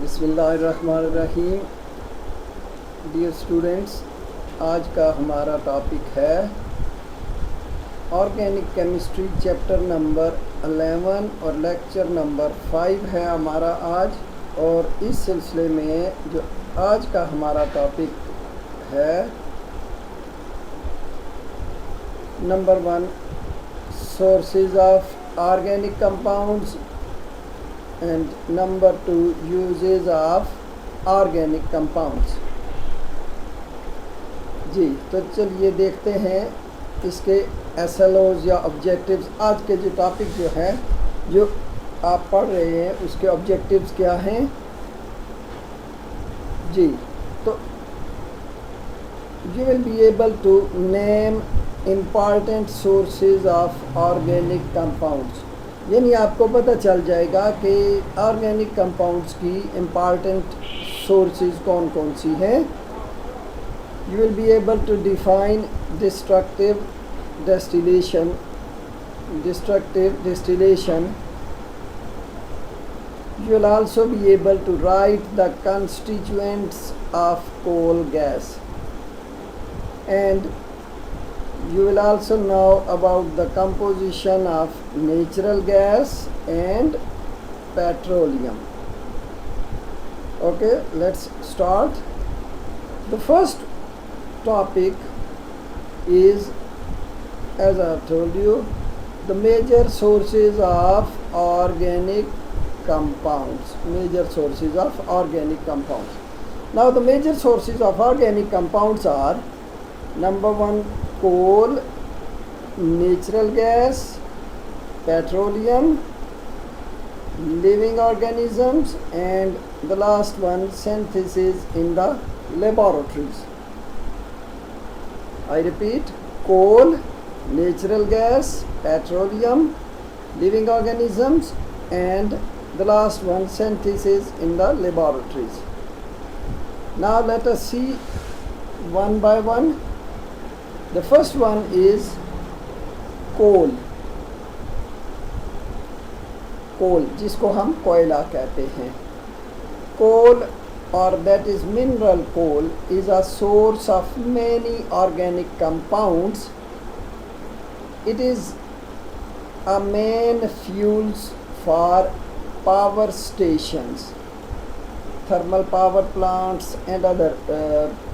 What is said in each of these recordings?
बिस्मिल्लाहिर्रहमानिर्रहीम। Dear students, आज का हमारा टॉपिक है ऑर्गेनिक केमिस्ट्री चैप्टर नंबर 11 और लेक्चर नंबर 5 है हमारा आज। और इस सिलसिले में जो आज का हमारा टॉपिक है number 1 sources of organic compounds and number 2 uses of organic compounds. जी, तो चलिए देखते हैं इसके एसएलओज या ऑब्जेक्टिव्स। आज के जो टॉपिक जो है जो आप पढ़ रहे हैं उसके ऑब्जेक्टिव्स क्या हैं। जी, तो you will be able to name important sources of organic compounds, यानी आपको पता चल जाएगा कि ऑर्गेनिक कंपाउंड्स की इम्पॉर्टेंट सोर्सेज कौन कौन सी हैं। You will be able to define destructive distillation. You will also be able to write the constituents of coal gas, and you will also know about the composition of natural gas and petroleum. Okay, let's start. The first topic is, as I have told you, the major sources of organic compounds. Now the major sources of organic compounds are number 1 coal, natural gas, petroleum, living organisms, and the last one synthesis in the laboratories. I repeat: coal, natural gas, petroleum, living organisms, and the last one synthesis in the laboratories. Now let us see one by one. The first one is coal. कोल, जिसको हम कोयला कहते हैं। कोल, or that is mineral coal, is a source of many organic compounds. It is a main fuels for power stations, thermal power plants, and other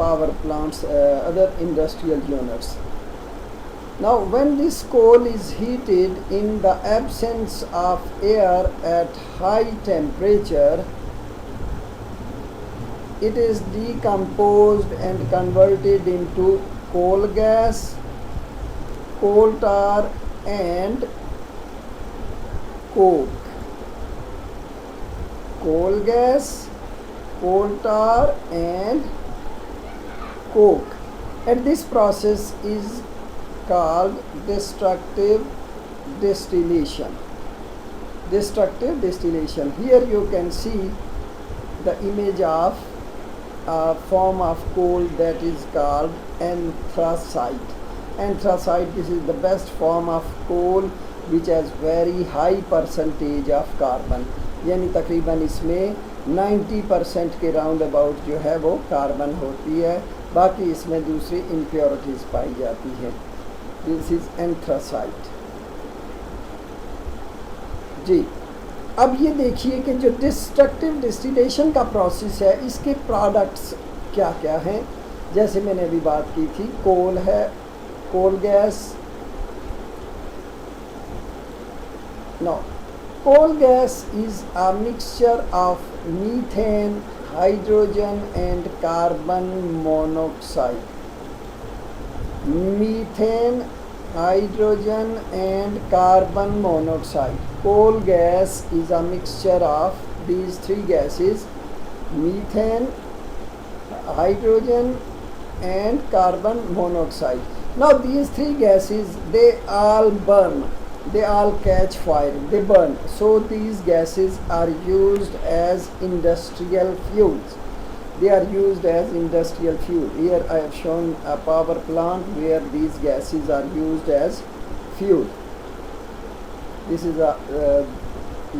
power plants, other industrial units. Now when this coal is heated in the absence of air at high temperature, it is decomposed and converted into coal gas, coal tar, and coke. Coal gas, coal tar, and coke. And this process is called destructive distillation. Here you can see the image of a form of coal that is called anthracite. This is the best form of coal which has very high percentage of carbon, यानी तकरीबन इसमें 90% के round about जो है वो carbon होती है, बाकी इसमें दूसरी इम्प्योरिटीज़ पाई जाती है। This is anthracite. जी, अब ये देखिए कि जो डिस्ट्रक्टिव डिस्टिलेशन का प्रोसेस है, इसके प्रोडक्ट्स क्या क्या हैं। जैसे मैंने अभी बात की थी, कोल है, coal gas. No, coal gas is a mixture of methane, hydrogen and carbon monoxide. Methane, hydrogen, and carbon monoxide. Coal gas is a mixture of these three gases: methane, hydrogen, and carbon monoxide. Now these three gases, they all burn, they all catch fire, they burn. So these gases are used as industrial fuels. Here I have shown a power plant where these gases are used as fuel. This is a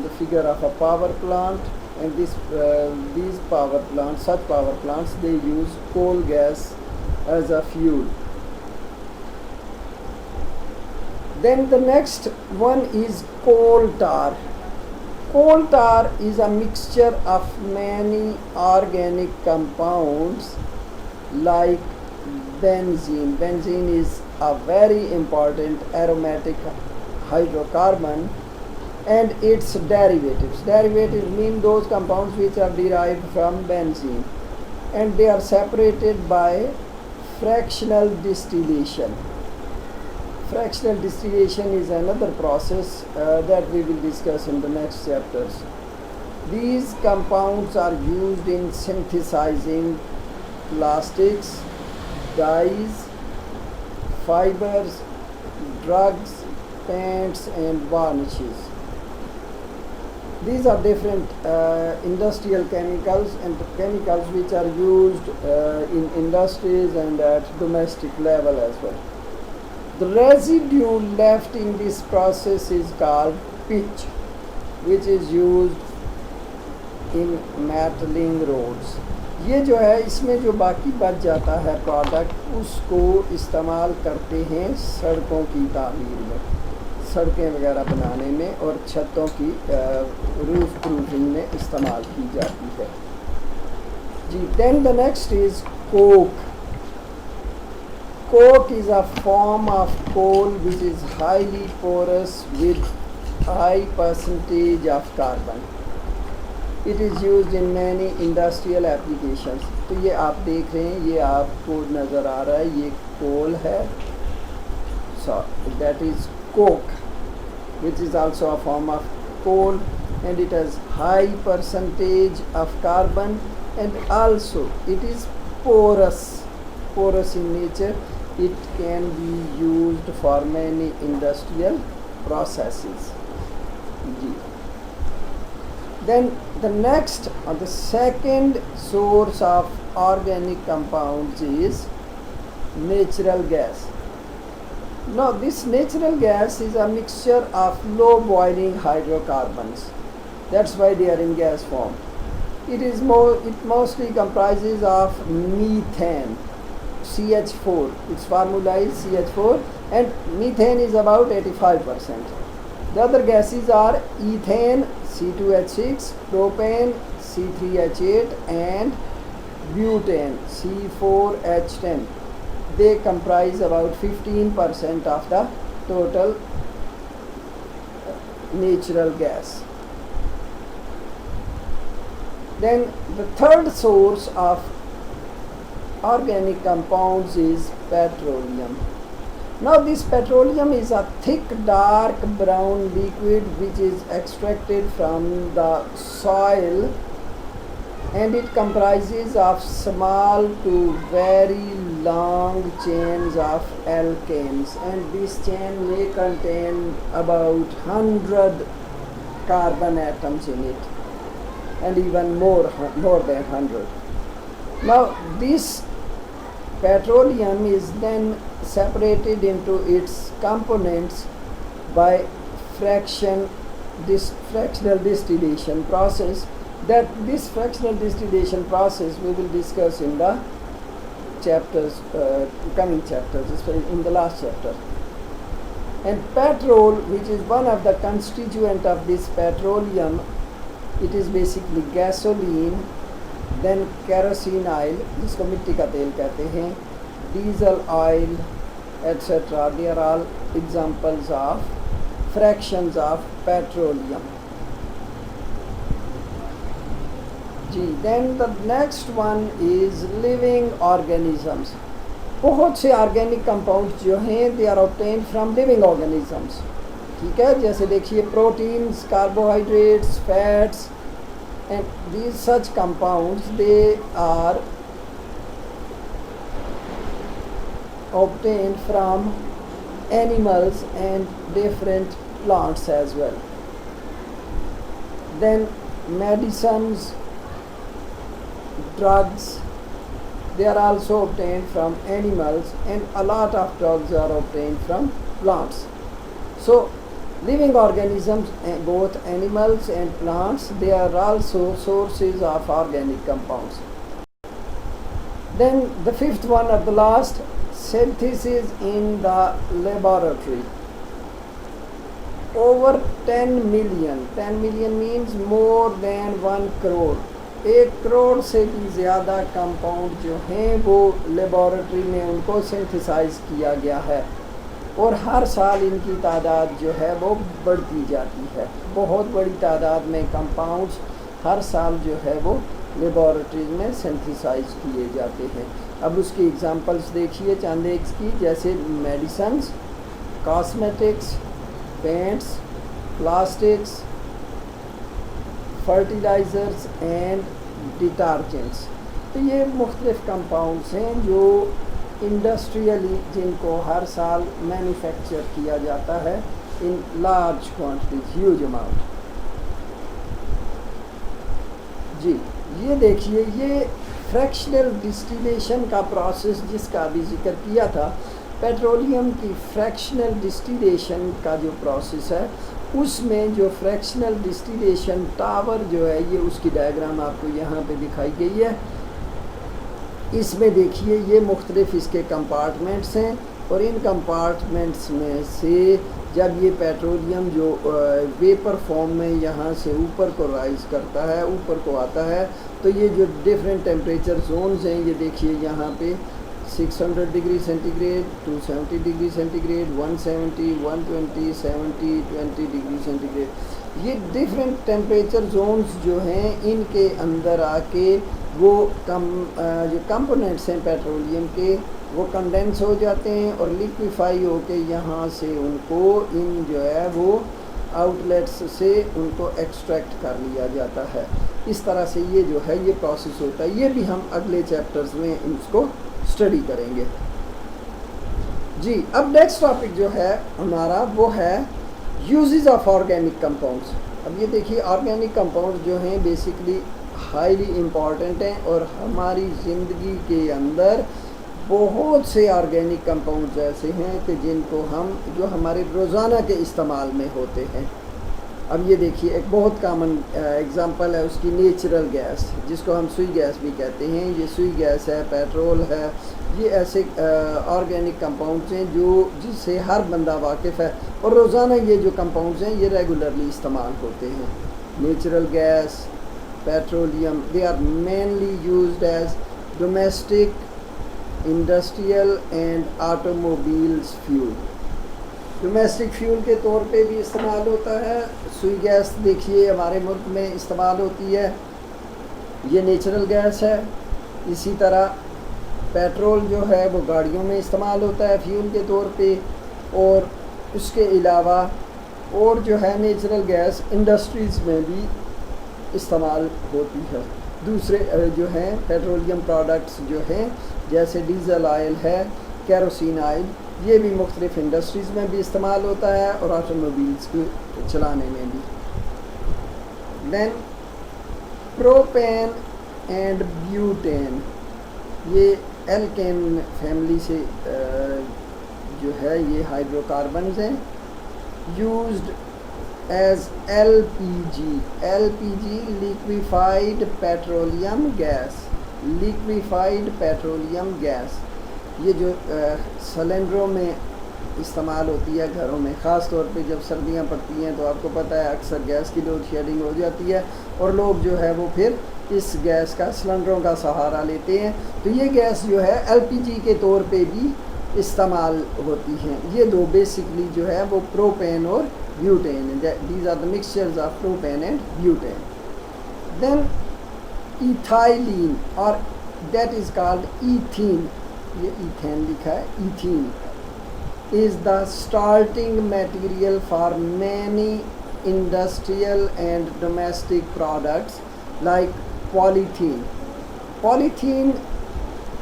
the figure of a power plant, and these power plants, such power plants, they use coal gas as a fuel. Then the next one is coal tar. Coal tar is a mixture of many organic compounds like benzene. Benzene is a very important aromatic hydrocarbon, and its derivatives. Derivatives mean those compounds which are derived from benzene, and they are separated by fractional distillation. Fractional distillation is another process that we will discuss in the next chapters. These compounds are used in synthesizing plastics, dyes, fibers, drugs, paints, and varnishes. These are different industrial chemicals and chemicals which are used in industries and at domestic level as well. The residue left in this process is called pitch, which is used in metalling roads. ये जो है, इसमें जो बाकी बच जाता है product, उसको इस्तेमाल करते हैं सड़कों की तामीर में, सड़कें वगैरह बनाने में और छतों की रूफ प्रूफिंग में इस्तेमाल की जाती है जी. Then the next is coke. Coke is a form of coal which is highly porous with high percentage of carbon. It is used in many industrial applications. तो ये आप देख रहे हैं, ये आपको नज़र आ रहा है, ये कोल है. So that is coke, which is also a form of coal, and it has high percentage of carbon, and also it is porous in nature. It can be used for many industrial processes. Then the next or the second source of organic compounds is natural gas. Now this natural gas is a mixture of low boiling hydrocarbons. That's why they are in gas form. It mostly comprises of methane, CH4. Its formula is CH4, and methane is about 85%. The other gases are ethane, C2H6, propane, C3H8, and butane, C4H10. They comprise about 15% of the total natural gas. Then the third source of organic compounds is petroleum. Now this petroleum is a thick dark brown liquid which is extracted from the soil, and it comprises of small to very long chains of alkanes, and this chain may contain about 100 carbon atoms in it, and even more than 100. Now this petroleum is then separated into its components by fractional distillation process. That this fractional distillation process we will discuss in the chapters, coming chapters, especially in the last chapter. And petrol, which is one of the constituent of this petroleum, it is basically gasoline, then kerosene oil, जिसको मिट्टी का तेल कहते हैं, diesel oil, etc. They are all examples of fractions of petroleum. Then the next one is living organisms. बहुत से organic compounds जो हैं they are obtained from living organisms. ठीक है, जैसे देखिए proteins, carbohydrates, fats, and these such compounds, they are obtained from animals and different plants as well. Then medicines, drugs, they are also obtained from animals, and a lot of drugs are obtained from plants. So Living organisms, both animals and plants, they are also sources of organic compounds. Then the fifth one at the last, synthesis in the laboratory. Over 10 million means more than 1 crore, 1 crore से भी ज़्यादा compound जो हैं वो laboratory में उनको synthesise किया गया है, और हर साल इनकी तादाद जो है वो बढ़ती जाती है। बहुत बड़ी तादाद में कंपाउंड्स हर साल जो है वो लेबॉरेटरीज में सिंथेसाइज किए जाते हैं। अब उसकी एग्जांपल्स देखिए चंद एक की, जैसे medicines, cosmetics, paints, plastics, fertilisers and detergents. तो ये मुख्तलिफ़ कंपाउंड्स हैं जो इंडस्ट्रियली जिनको हर साल मैन्युफैक्चर किया जाता है in large quantities, huge amount. जी ये देखिए, ये फ्रैक्शनल डिस्टिलेशन का प्रोसेस जिसका अभी जिक्र किया था, पेट्रोलियम की फ्रैक्शनल डिस्टिलेशन का जो प्रोसेस है उसमें जो फ्रैक्शनल डिस्टिलेशन टावर जो है, ये उसकी डायग्राम आपको यहाँ पे दिखाई गई है। इसमें देखिए ये मुख्तलिफ इसके कंपार्टमेंट्स हैं, और इन कंपार्टमेंट्स में से जब ये पेट्रोलियम जो वेपर फॉर्म में यहाँ से ऊपर को राइज़ करता है, ऊपर को आता है, तो ये जो डिफरेंट टेम्परेचर जोन्स हैं, ये देखिए यहाँ पे 600 degree centigrade, 270 degree centigrade, 170, 120, 70, 20 degree centigrade, ये डिफरेंट टेम्परेचर जोन्स जो हैं इनके अंदर आके वो जो कंपोनेंट्स हैं पेट्रोलियम के वो कंडेंस हो जाते हैं और लिक्विफाई होके यहाँ से उनको इन जो है वो आउटलेट्स से उनको एक्सट्रैक्ट कर लिया जाता है। इस तरह से ये जो है ये प्रोसेस होता है। ये भी हम अगले चैप्टर्स में इसको स्टडी करेंगे। जी अब नेक्स्ट टॉपिक जो है हमारा वो है यूजेस ऑफ ऑर्गेनिक कंपाउंड्स। अब ये देखिए ऑर्गेनिक कंपाउंड्स जो हैं बेसिकली हाईली इम्पॉर्टेंट हैं, और हमारी ज़िंदगी के अंदर बहुत से ऑर्गेनिक कंपाउंड्स ऐसे हैं कि जिनको हम जो हमारे रोज़ाना के इस्तेमाल में होते हैं। अब ये देखिए एक बहुत कॉमन एग्जांपल है उसकी, नेचुरल गैस जिसको हम सुई गैस भी कहते हैं। ये सुई गैस है, पेट्रोल है, ये ऐसे ऑर्गेनिक कंपाउंड्स हैं जो जिससे हर बंदा वाकिफ़ है, और रोज़ाना ये जो कंपाउंड्स हैं ये रेगुलरली इस्तेमाल होते हैं। Natural gas, petroleum, they are mainly used as domestic, industrial and automobiles fuel. Domestic fuel के तौर पे भी इस्तेमाल होता है। सुई गैस देखिए हमारे मुल्क में इस्तेमाल होती है, ये नेचुरल गैस है। इसी तरह पेट्रोल जो है वो गाड़ियों में इस्तेमाल होता है फ्यूल के तौर पे, और उसके अलावा और जो है नेचुरल गैस इंडस्ट्रीज़ में भी इस्तेमाल होती है। दूसरे जो हैं पेट्रोलियम प्रोडक्ट्स जो हैं जैसे डीज़ल ऑयल है, केरोसिन ऑयल, ये भी मुख्तलिफ इंडस्ट्रीज़ में भी इस्तेमाल होता है और ऑटोमोबाइल्स को चलाने में भी। देन प्रोपेन एंड ब्यूटेन, ये एल्केन फैमिली से जो है ये हाइड्रोकार्बन्स हैं, used as LPG. LPG liquefied petroleum gas, liquefied petroleum gas, ये जो सिलेंडरों में इस्तेमाल होती है घरों में, ख़ास तौर पे जब सर्दियाँ पड़ती हैं तो आपको पता है अक्सर गैस की लोड शेडिंग हो जाती है और लोग जो है वो फिर इस गैस का सिलेंडरों का सहारा लेते हैं। तो ये गैस जो है एलपीजी के तौर पे भी इस्तेमाल होती हैं। ये दो बेसिकली जो है वो प्रोपेन और butane, these are the mixtures of propane and butane. Then ethylene और दैट इज़ कॉल्ड ईथीन, ये इथेन लिखा है, ethene is the starting material for many industrial and domestic products like polythene. polythene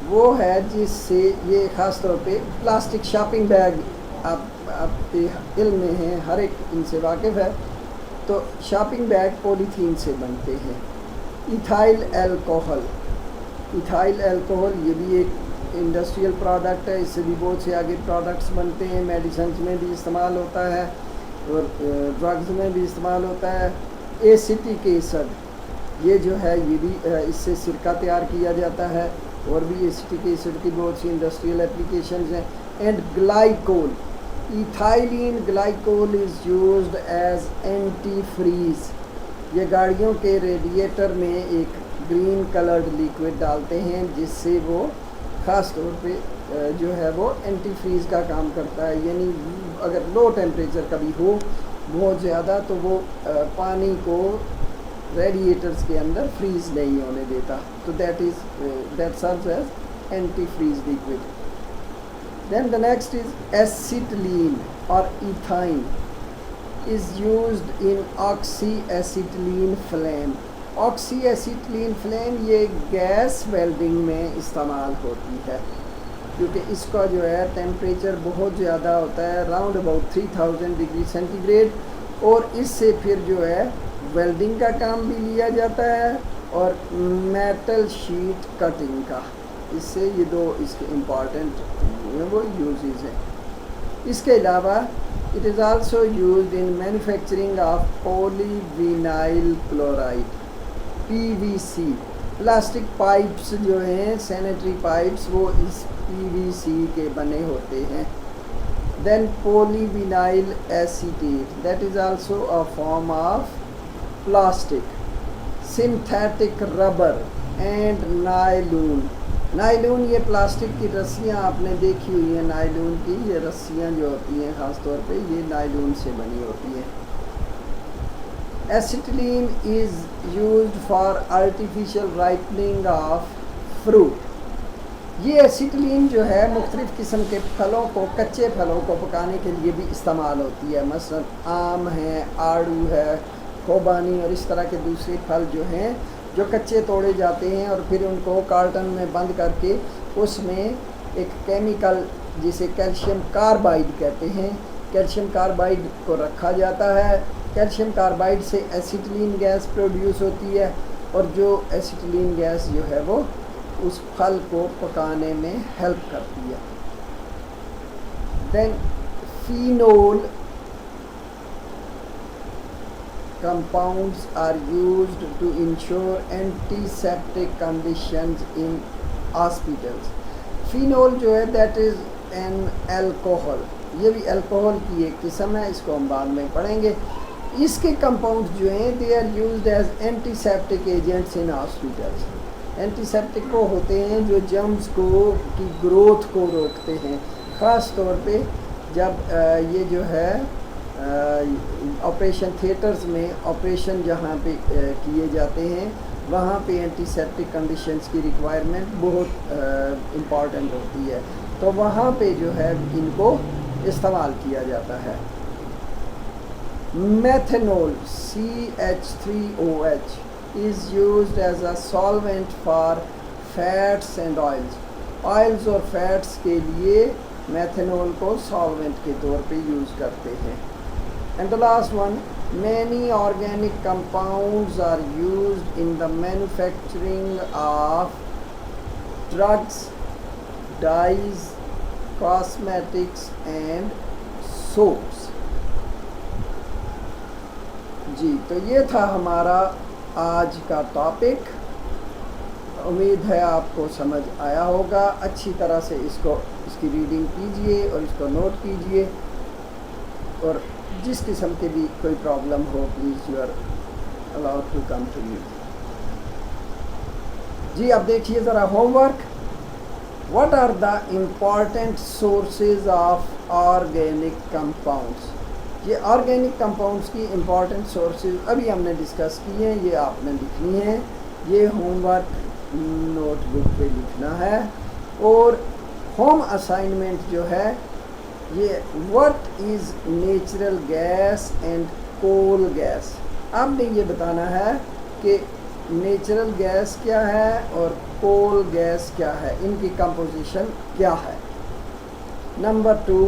वो है जिससे ये ख़ास तौर पे प्लास्टिक शॉपिंग बैग, आपके इल्म में है, हर एक इनसे वाकिफ़ है, तो शॉपिंग बैग पॉलीथीन से बनते हैं। इथाइल अल्कोहल, इथाइल अल्कोहल ये भी एक इंडस्ट्रियल प्रोडक्ट है, इससे भी बहुत से आगे प्रोडक्ट्स बनते हैं, मेडिसिन में भी इस्तेमाल होता है। और ड्रग्स में भी इस्तेमाल होता है। एसिटिक एसिड, ये जो है ये भी इससे सिरका तैयार किया जाता है, और भी एसिटिक एसिड की बहुत सी इंडस्ट्रियल एप्लीकेशंस हैं। And glycol, ethylene glycol is used as anti freeze. ये गाड़ियों के रेडिएटर में एक ग्रीन कलर्ड लिक्विड डालते हैं जिससे वो ख़ास तौर पे जो है वो एंटी फ्रीज़ का काम करता है। यानी अगर लो टेम्परेचर कभी हो बहुत ज़्यादा तो वो पानी को रेडिएटर्स के अंदर फ्रीज़ नहीं होने देता, तो that serves as anti freeze liquid. Then the next is acetylene or ethine is used in oxyacetylene flame. Oxyacetylene flame ये गैस वेल्डिंग में इस्तेमाल होती है, क्योंकि इसका जो है टेम्परेचर बहुत ज़्यादा होता है, अराउंड अबाउट 3000 डिग्री सेंटीग्रेड, और इससे फिर जो है वेल्डिंग का काम भी लिया जाता है और मेटल शीट कटिंग का। इससे ये दो इसके इम्पॉर्टेंट वो यूजेस हैं। इसके अलावा it is also used in manufacturing of polyvinyl chloride PVC। Plastic pipes जो हैं, सैनिटरी पाइप्स, वो इस PVC के बने होते हैं। Then polyvinyl acetate, that is also a form of plastic. Synthetic rubber and nylon. Nylon ये प्लास्टिक की रस्सियाँ आपने देखी हुई हैं, नायलून की ये रस्सियाँ जो होती हैं ख़ास तौर पे ये नायलून से बनी होती हैं। Acetylene is used for artificial ripening of fruit. ये एसिटिलीन जो है मुख्तलिफ़ किस्म के फलों को, कच्चे फलों को पकाने के लिए भी इस्तेमाल होती है। मसलन आम है, आड़ू है, खोबानी और इस तरह के दूसरे फल जो हैं जो कच्चे तोड़े जाते हैं और फिर उनको कार्टन में बंद करके उसमें एक केमिकल जिसे कैल्शियम कार्बाइड कहते हैं, कैल्शियम कार्बाइड को रखा जाता है। कैल्शियम कार्बाइड से एसिटिलीन गैस प्रोड्यूस होती है, और जो एसिटिलीन गैस जो है वो उस फल को पकाने में हेल्प करती है। Then phenol compounds are used to ensure antiseptic conditions in hospitals. Phenol जो है दैट इज़ एन अल्कोहल, ये भी अल्कोहल की एक किस्म है, इसको हम बाद में पढ़ेंगे। इसके कंपाउंड्स जो हैं they are used as antiseptic agents in hospitals. Antiseptic वो होते हैं जो जर्म्स को की ग्रोथ को रोकते हैं, ख़ास तौर पे जब ये जो है ऑपरेशन थिएटर्स में ऑपरेशन जहाँ पे किए जाते हैं वहाँ पे एंटीसेप्टिक कंडीशंस की रिक्वायरमेंट बहुत इम्पॉर्टेंट होती है, तो वहाँ पे जो है इनको इस्तेमाल किया जाता है। Methanol CH3OH is used as a solvent for fats and oils. Oils और फैट्स के लिए मेथनॉल को सॉल्वेंट के तौर पे यूज़ करते हैं। And the last one, many organic compounds are used in the manufacturing of drugs, dyes, cosmetics and soaps. जी, तो ये था हमारा आज का टॉपिक। उम्मीद है आपको समझ आया होगा। अच्छी तरह से इसकी रीडिंग कीजिए और इसको नोट कीजिए, और जिस किस्म की भी कोई प्रॉब्लम हो please you are allowed to come to me. जी अब देखिए ज़रा homework. What are the important sources of organic compounds. ये ऑर्गेनिक कंपाउंड्स की इम्पॉर्टेंट सोर्सेज अभी हमने डिस्कस किए हैं, ये आपने लिखनी है, ये होमवर्क नोटबुक पे लिखना है। और होम असाइनमेंट जो है ये what is natural gas and coal gas, आपने ये बताना है कि नेचुरल गैस क्या है और कोल गैस क्या है, इनकी कंपोजिशन क्या है। Number 2,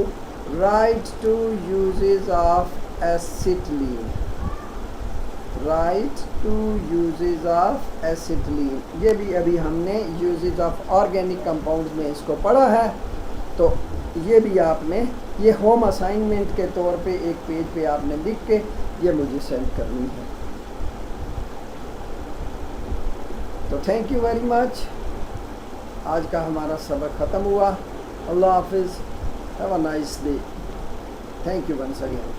write two uses of acetylene. Write two uses of acetylene, ये भी अभी हमने यूजेस ऑफ ऑर्गेनिक कंपाउंड्स में इसको पढ़ा है। तो ये भी आपने, ये होम असाइनमेंट के तौर पे एक पेज पे आपने लिख के ये मुझे सेंड करनी है। तो थैंक यू वेरी मच। आज का हमारा सबक ख़त्म हुआ। अल्लाह हाफिज़। Have a nice day. Thank you once again.